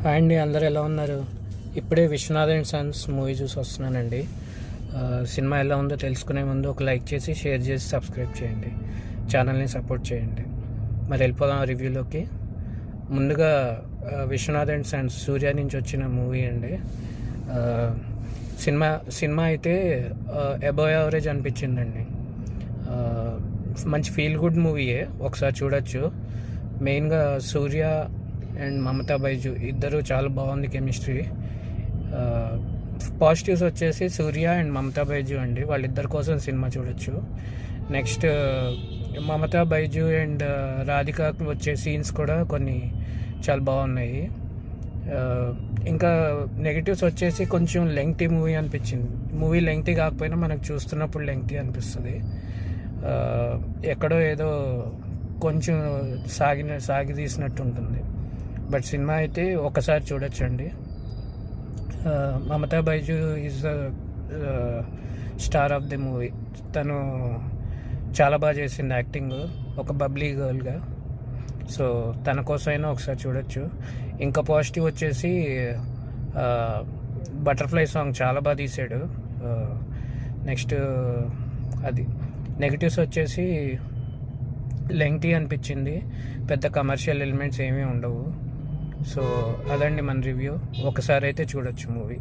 Hi అండి, అందరు ఎలా ఉన్నారు? ఇప్పుడే విశ్వనాథ్ అండ్ సన్స్ మూవీ చూసి వస్తున్నానండి. సినిమా ఎలా ఉందో తెలుసుకునే ముందు ఒక లైక్ చేసి, షేర్ చేసి, సబ్స్క్రైబ్ చేయండి. ఛానల్ని సపోర్ట్ చేయండి. మరి వెళ్ళిపోదాం రివ్యూలోకి. ముందుగా విశ్వనాథ్ అండ్ సన్స్ సూర్య నుంచి వచ్చిన మూవీ అండి. సినిమా అయితే అబవ్ యావరేజ్ అనిపించిందండి. మంచి ఫీల్ గుడ్ మూవీయే, ఒకసారి చూడొచ్చు. మెయిన్గా సూర్య అండ్ మమతా బైజు ఇద్దరు చాలా బాగుంది కెమిస్ట్రీ. పాజిటివ్స్ వచ్చేసి సూర్య అండ్ మమతా బైజు అండి, వాళ్ళిద్దరి కోసం సినిమా చూడొచ్చు. నెక్స్ట్ మమతా బైజు అండ్ రాధిక వచ్చే సీన్స్ కూడా కొన్ని చాలా బాగున్నాయి. ఇంకా నెగిటివ్స్ వచ్చేసి కొంచెం లెంగ్తీ మూవీ అనిపించింది. మూవీ లెంగ్తీ కాకపోయినా మనకు చూస్తున్నప్పుడు లెంగ్తీ అనిపిస్తుంది. ఎక్కడో ఏదో కొంచెం సాగి తీసినట్టు ఉంటుంది. బట్ సినిమా అయితే ఒకసారి చూడొచ్చండి. Mamata Baiju is the star of the movie. తను చాలా బాగా చేసింది యాక్టింగ్, ఒక బబ్లీ గర్ల్గా. సో తన కోసమైనా ఒకసారి చూడొచ్చు. ఇంకా పాజిటివ్ వచ్చేసి బటర్ఫ్లై సాంగ్ చాలా బాగా తీసాడు. నెక్స్ట్ అది. నెగిటివ్స్ వచ్చేసి లెంగ్తీ అనిపించింది, పెద్ద కమర్షియల్ ఎలిమెంట్స్ ఏమీ ఉండవు. సో అదండి మన రివ్యూ. ఒకసారి అయితే చూడొచ్చు మూవీ.